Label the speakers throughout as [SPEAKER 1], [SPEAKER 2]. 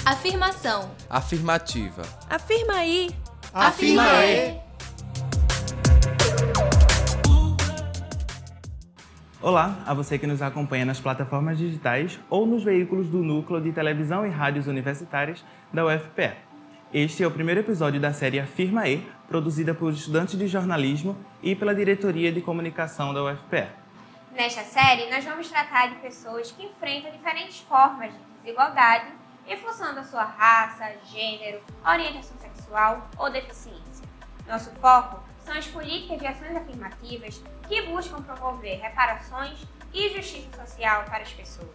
[SPEAKER 1] Afirmação.
[SPEAKER 2] Afirmativa.
[SPEAKER 3] Afirma aí.
[SPEAKER 1] Afirma aí.
[SPEAKER 4] Olá a você que nos acompanha nas plataformas digitais ou nos veículos do Núcleo de Televisão e Rádios Universitárias da UFPE. Este é o primeiro episódio da série Afirma E, produzida por estudantes de jornalismo e pela Diretoria de Comunicação da UFPE.
[SPEAKER 5] Nesta série, nós vamos tratar de pessoas que enfrentam diferentes formas de desigualdade em função da sua raça, gênero, orientação sexual ou deficiência. Nosso foco são as políticas de ações afirmativas que buscam promover reparações e justiça social para as pessoas.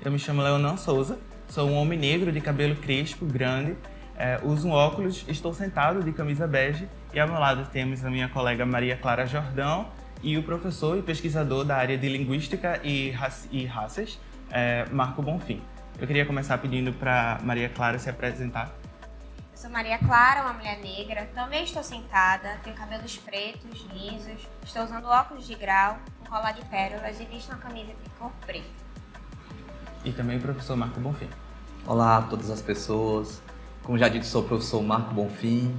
[SPEAKER 4] Eu me chamo Leonan Souza, sou um homem negro de cabelo crespo, grande, uso um óculos, estou sentado de camisa bege e ao meu lado temos a minha colega Maria Clara Jordão e o professor e pesquisador da área de Linguística e Raças, Marco Bonfim. Eu queria começar pedindo para Maria Clara se apresentar.
[SPEAKER 5] Eu sou Maria Clara, uma mulher negra, também estou sentada, tenho cabelos pretos, lisos, estou usando óculos de grau, um colar de pérolas e visto uma camisa de cor preta.
[SPEAKER 4] E também o professor Marco Bonfim.
[SPEAKER 6] Olá a todas as pessoas, como já dito, sou o professor Marco Bonfim,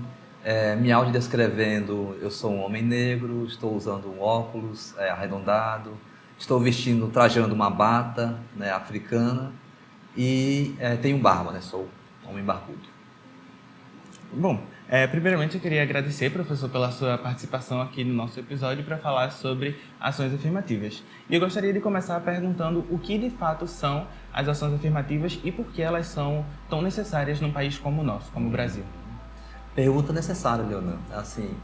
[SPEAKER 6] me audiodescrevendo, eu sou um homem negro, estou usando um óculos arredondado, estou trajando uma bata africana e tenho barba, sou um homem barbudo.
[SPEAKER 4] Bom, primeiramente eu queria agradecer, professor, pela sua participação aqui no nosso episódio para falar sobre ações afirmativas. E eu gostaria de começar perguntando o que de fato são as ações afirmativas e por que elas são tão necessárias num país como o nosso, como o Brasil.
[SPEAKER 6] Pergunta necessária, Leonan. Assim,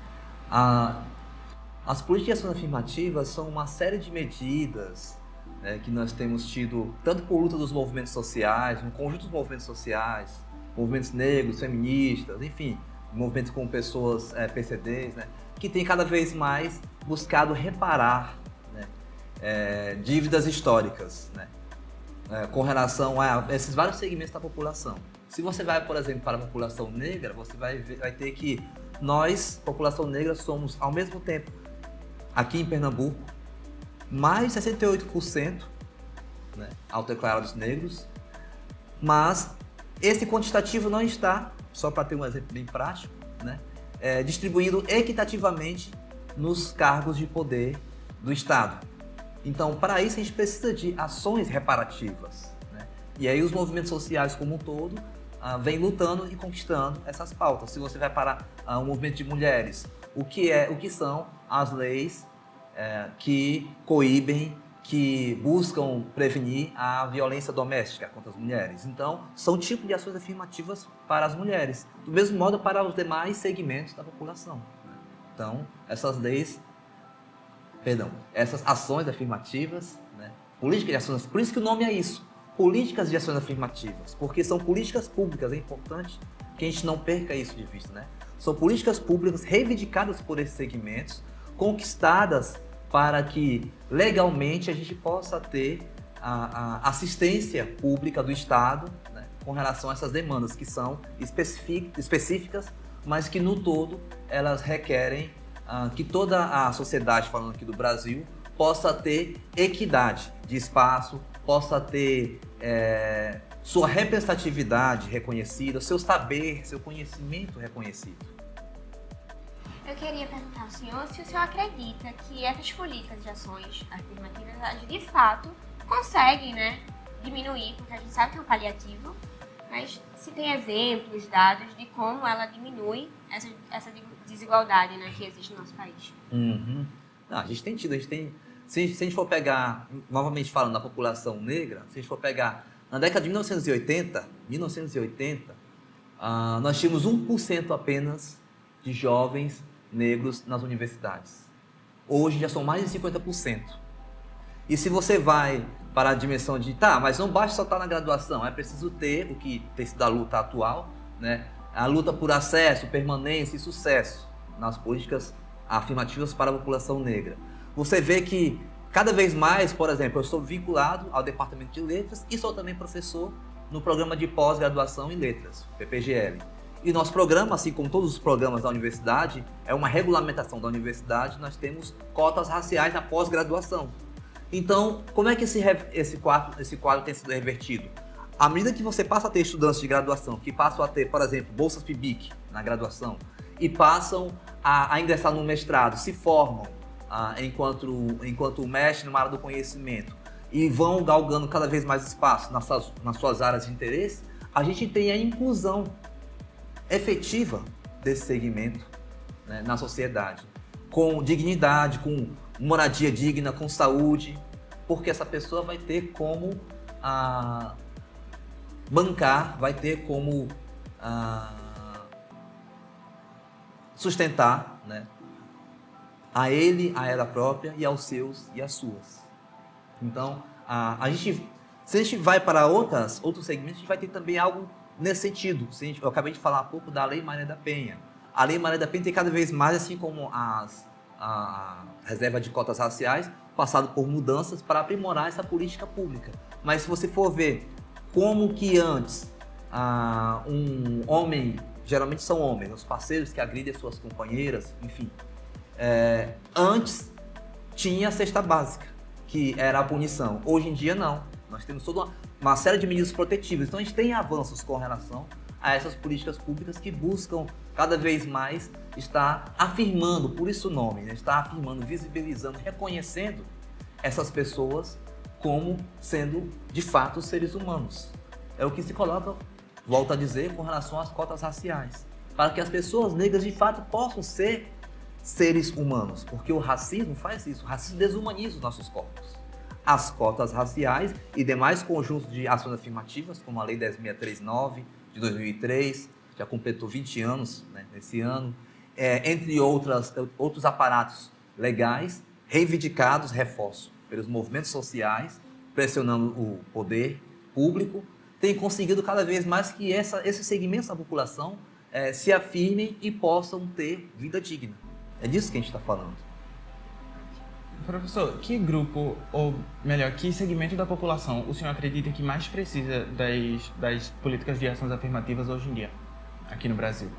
[SPEAKER 6] as políticas de ações afirmativas são uma série de medidas que nós temos tido, tanto por luta dos movimentos sociais, um conjunto dos movimentos sociais, movimentos negros, feministas, enfim, movimentos com pessoas PCDs, que tem cada vez mais buscado reparar dívidas históricas, com relação a esses vários segmentos da população. Se você vai, por exemplo, para a população negra, você vai ter que nós, população negra, somos, ao mesmo tempo, aqui em Pernambuco, mais 68% autodeclarados negros, mas esse quantitativo não está, só para ter um exemplo bem prático, distribuído equitativamente nos cargos de poder do Estado. Então, para isso, a gente precisa de ações reparativas. E aí os movimentos sociais como um todo vêm lutando e conquistando essas pautas. Se você vai para um movimento de mulheres, o que são as leis que coíbem, que buscam prevenir a violência doméstica contra as mulheres. Então, são tipos de ações afirmativas para as mulheres, do mesmo modo para os demais segmentos da população. Então, essas ações afirmativas, políticas de ações, por isso que o nome é isso, políticas de ações afirmativas, porque são políticas públicas, é importante que a gente não perca isso de vista, São políticas públicas reivindicadas por esses segmentos, conquistadas para que legalmente a gente possa ter a assistência pública do Estado com relação a essas demandas que são específicas, mas que no todo elas requerem que toda a sociedade, falando aqui do Brasil, possa ter equidade de espaço, possa ter sua representatividade reconhecida, seu saber, seu conhecimento reconhecido.
[SPEAKER 5] Eu queria perguntar ao senhor se o senhor acredita que essas políticas de ações afirmativas, elas de fato conseguem, diminuir, porque a gente sabe que é um paliativo, mas se tem exemplos, dados de como ela diminui essa desigualdade que existe no nosso país.
[SPEAKER 6] Não, a gente tem tido, se a gente for pegar, novamente falando da população negra, se a gente for pegar na década de 1980, nós tínhamos 1% apenas de jovens negros nas universidades. Hoje já são mais de 50%. E se você vai para a dimensão de, mas não basta só estar na graduação, é preciso ter o que tem sido a luta atual, a luta por acesso, permanência e sucesso nas políticas afirmativas para a população negra. Você vê que cada vez mais, por exemplo, eu sou vinculado ao Departamento de Letras e sou também professor no programa de pós-graduação em letras, PPGL. E nosso programa, assim como todos os programas da universidade, é uma regulamentação da universidade, nós temos cotas raciais na pós-graduação. Então, como é que esse quadro tem sido revertido? à medida que você passa a ter estudantes de graduação, que passam a ter, por exemplo, bolsas PIBIC na graduação, e passam a ingressar no mestrado, se formam enquanto mestre na área do conhecimento, e vão galgando cada vez mais espaço nas suas áreas de interesse, a gente tem a inclusão efetiva desse segmento, né, na sociedade, com dignidade, com moradia digna, com saúde, porque essa pessoa vai ter como bancar, vai ter como sustentar, né, a ele, a ela própria e aos seus e às suas. Então, se a gente vai para outros segmentos, a gente vai ter também algo nesse sentido. Eu acabei de falar há pouco da Lei Maria da Penha. A Lei Maria da Penha tem cada vez mais, assim como a reserva de cotas raciais, passado por mudanças para aprimorar essa política pública. Mas se você for ver como que antes um homem, geralmente são homens, os parceiros que agridem as suas companheiras, enfim, antes tinha a cesta básica, que era a punição. Hoje em dia não. Nós temos toda uma série de medidas protetivas. Então a gente tem avanços com relação a essas políticas públicas que buscam cada vez mais estar afirmando, por isso o nome, né? Estar afirmando, visibilizando, reconhecendo essas pessoas como sendo de fato seres humanos. É o que se coloca, volto a dizer, com relação às cotas raciais, para que as pessoas negras de fato possam ser seres humanos, porque o racismo faz isso, o racismo desumaniza os nossos corpos. As cotas raciais e demais conjuntos de ações afirmativas, como a Lei 10.639 de 2003, já completou 20 anos, né, nesse ano, entre outros aparatos legais, reivindicados, reforço, pelos movimentos sociais, pressionando o poder público, tem conseguido cada vez mais que esses segmentos da população se afirmem e possam ter vida digna. É disso que a gente está falando.
[SPEAKER 4] Professor, que grupo, ou melhor, que segmento da população o senhor acredita que mais precisa das políticas de ações afirmativas hoje em dia, aqui no Brasil?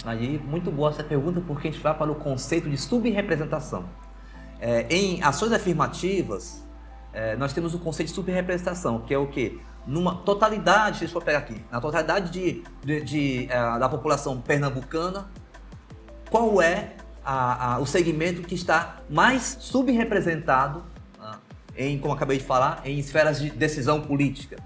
[SPEAKER 6] Aí, muito boa essa pergunta, porque a gente vai para o conceito de subrepresentação. Em ações afirmativas, nós temos o conceito de subrepresentação, que é o quê? Numa totalidade, deixa eu pegar aqui, na totalidade da população pernambucana, qual é o segmento que está mais subrepresentado como acabei de falar, em esferas de decisão política.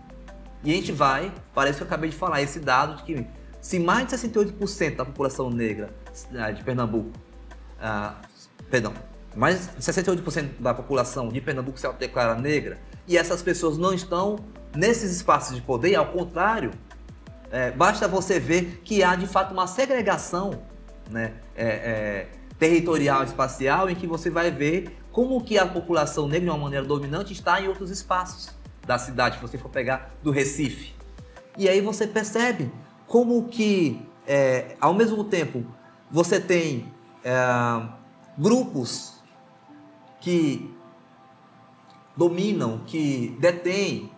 [SPEAKER 6] E a gente vai, parece que eu acabei de falar, esse dado de que se mais de 68% da população negra de Pernambuco, mais de 68% da população de Pernambuco se autodeclara negra, e essas pessoas não estão nesses espaços de poder, ao contrário, basta você ver que há de fato uma segregação, né, territorial, espacial, em que você vai ver como que a população negra, de uma maneira dominante, está em outros espaços da cidade, se você for pegar do Recife. E aí você percebe como que, ao mesmo tempo, você tem grupos que dominam, que detêm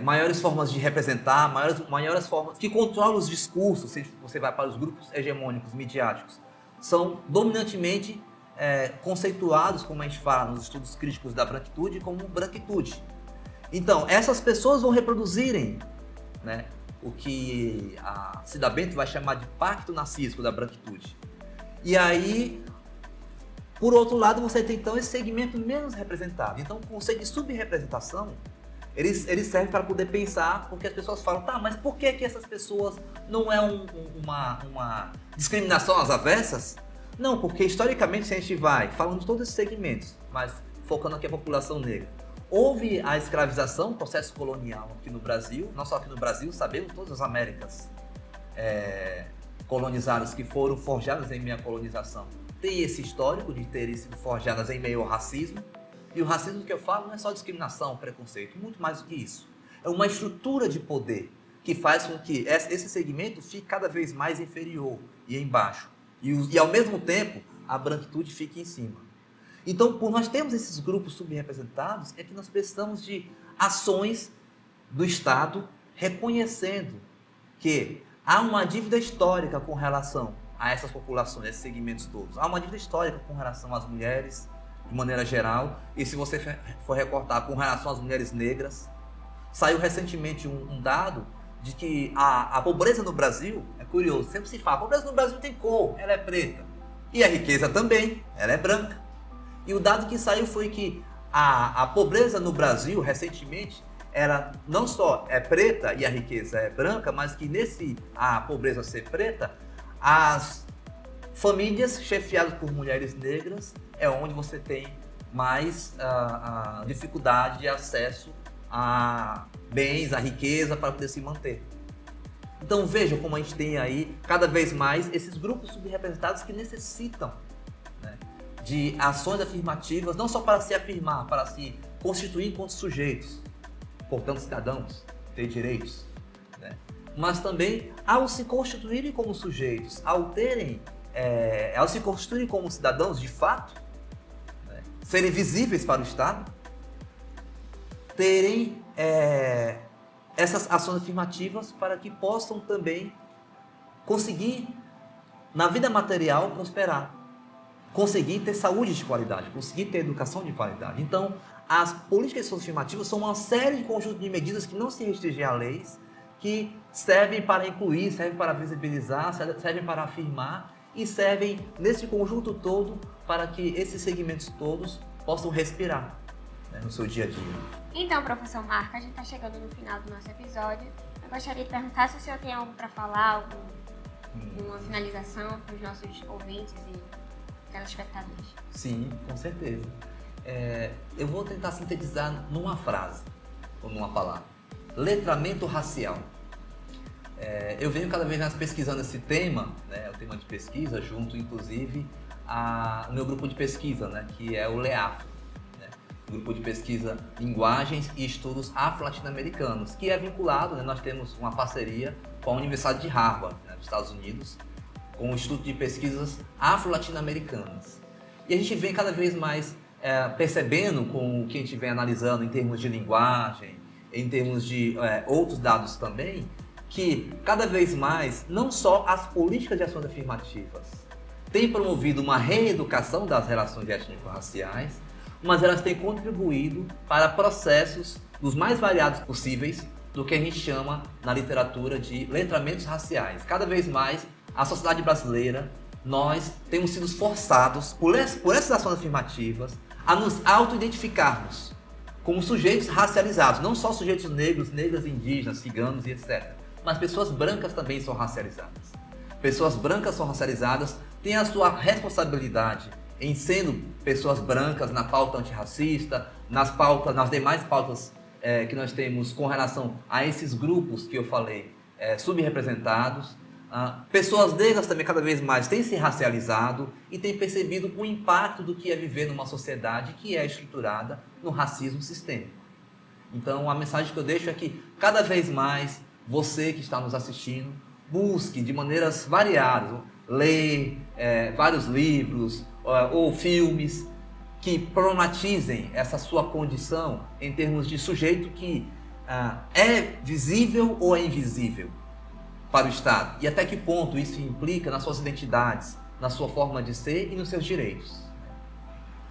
[SPEAKER 6] maiores formas de representar, maiores formas, que controlam os discursos, se você vai para os grupos hegemônicos, midiáticos, são dominantemente conceituados, como a gente fala nos estudos críticos da branquitude, como branquitude. Então, essas pessoas vão reproduzirem, né, o que a Cida Bento vai chamar de pacto narcísico da branquitude. E aí, por outro lado, você tem então esse segmento menos representado. Então, o conceito de subrepresentação, ele serve para poder pensar, porque as pessoas falam, tá, mas por que essas pessoas não é uma discriminação às avessas? Não, porque historicamente, se a gente vai falando de todos esses segmentos, mas focando aqui a população negra, houve a escravização, processo colonial aqui no Brasil, não só aqui no Brasil, sabemos todas as Américas colonizadas que foram forjadas em meio à colonização. Tem esse histórico de terem sido forjadas em meio ao racismo. E o racismo que eu falo não é só discriminação, preconceito, muito mais do que isso. É uma estrutura de poder que faz com que esse segmento fique cada vez mais inferior e embaixo. E ao mesmo tempo, a branquitude fique em cima. Então, por nós termos esses grupos subrepresentados, é que nós precisamos de ações do Estado reconhecendo que há uma dívida histórica com relação a essas populações, a esses segmentos todos. Há uma dívida histórica com relação às mulheres, de maneira geral, e se você for recortar com relação às mulheres negras, saiu recentemente um dado de que a pobreza no Brasil, é curioso, sempre se fala, a pobreza no Brasil tem cor, ela é preta. E a riqueza também, ela é branca. E o dado que saiu foi que a pobreza no Brasil, recentemente, ela não só é preta e a riqueza é branca, mas que a pobreza ser preta, as famílias chefiadas por mulheres negras é onde você tem mais dificuldade de acesso a bens, a riqueza para poder se manter. Então veja como a gente tem aí cada vez mais esses grupos subrepresentados que necessitam, né, de ações afirmativas, não só para se afirmar, para se constituir enquanto sujeitos, portanto cidadãos, ter direitos, né, mas também ao se constituírem como sujeitos, ao se constituírem como cidadãos de fato, né, serem visíveis para o Estado, terem essas ações afirmativas para que possam também conseguir, na vida material, prosperar, conseguir ter saúde de qualidade, conseguir ter educação de qualidade. Então, as políticas afirmativas são uma série de conjunto de medidas que não se restringem a leis, que servem para incluir, servem para visibilizar, servem para afirmar e servem, nesse conjunto todo, para que esses segmentos todos possam respirar, né, no seu dia a dia.
[SPEAKER 5] Então, professor Marco, a gente está chegando no final do nosso episódio. Eu gostaria de perguntar se o senhor tem algo para falar, alguma finalização para os nossos ouvintes e telespectadores.
[SPEAKER 6] Sim, com certeza. Eu vou tentar sintetizar numa frase, ou numa palavra. Letramento racial. Eu venho cada vez mais pesquisando esse tema, né, o tema de pesquisa, junto inclusive ao meu grupo de pesquisa, né, que é o LEAFRO. Grupo de Pesquisa Linguagens e Estudos Afro-Latino-Americanos, que é vinculado, né, nós temos uma parceria com a Universidade de Harvard, né, dos Estados Unidos, com o Instituto de Pesquisas Afro-Latino-Americanas. E a gente vem cada vez mais percebendo, com o que a gente vem analisando em termos de linguagem, em termos de outros dados também, que cada vez mais, não só as políticas de ações afirmativas têm promovido uma reeducação das relações étnico-raciais, mas elas têm contribuído para processos dos mais variados possíveis do que a gente chama na literatura de letramentos raciais. Cada vez mais, a sociedade brasileira, nós temos sido forçados por essas ações afirmativas a nos auto-identificarmos como sujeitos racializados, não só sujeitos negros, negras, indígenas, ciganos e etc. Mas pessoas brancas também são racializadas. Pessoas brancas são racializadas, têm a sua responsabilidade em sendo pessoas brancas na pauta antirracista, nas demais pautas que nós temos com relação a esses grupos que eu falei, subrepresentados. Pessoas negras também cada vez mais têm se racializado e têm percebido o impacto do que é viver numa sociedade que é estruturada no racismo sistêmico. Então a mensagem que eu deixo é que cada vez mais você que está nos assistindo, busque de maneiras variadas, ler vários livros, ou filmes que problematizem essa sua condição em termos de sujeito que é visível ou é invisível para o Estado e até que ponto isso implica nas suas identidades, na sua forma de ser e nos seus direitos.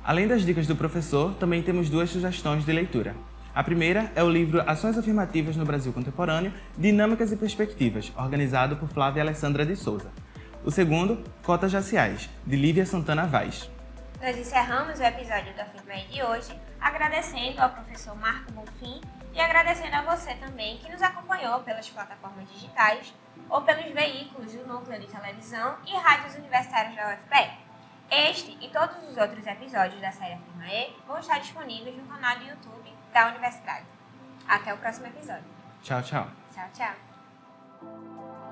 [SPEAKER 4] Além das dicas do professor, também temos duas sugestões de leitura. A primeira é o livro Ações Afirmativas no Brasil Contemporâneo, Dinâmicas e Perspectivas, organizado por Flávia Alessandra de Souza. O segundo, Cotas Raciais, de Lívia Santana Vaz.
[SPEAKER 5] Nós encerramos o episódio do Afirma-aí de hoje, agradecendo ao professor Marco Bonfim e agradecendo a você também que nos acompanhou pelas plataformas digitais ou pelos veículos do Núcleo de Televisão e rádios universitárias da UFPE. Este e todos os outros episódios da série Afirma-aí vão estar disponíveis no canal do YouTube da Universidade. Até o próximo episódio.
[SPEAKER 4] Tchau, tchau.
[SPEAKER 5] Tchau, tchau.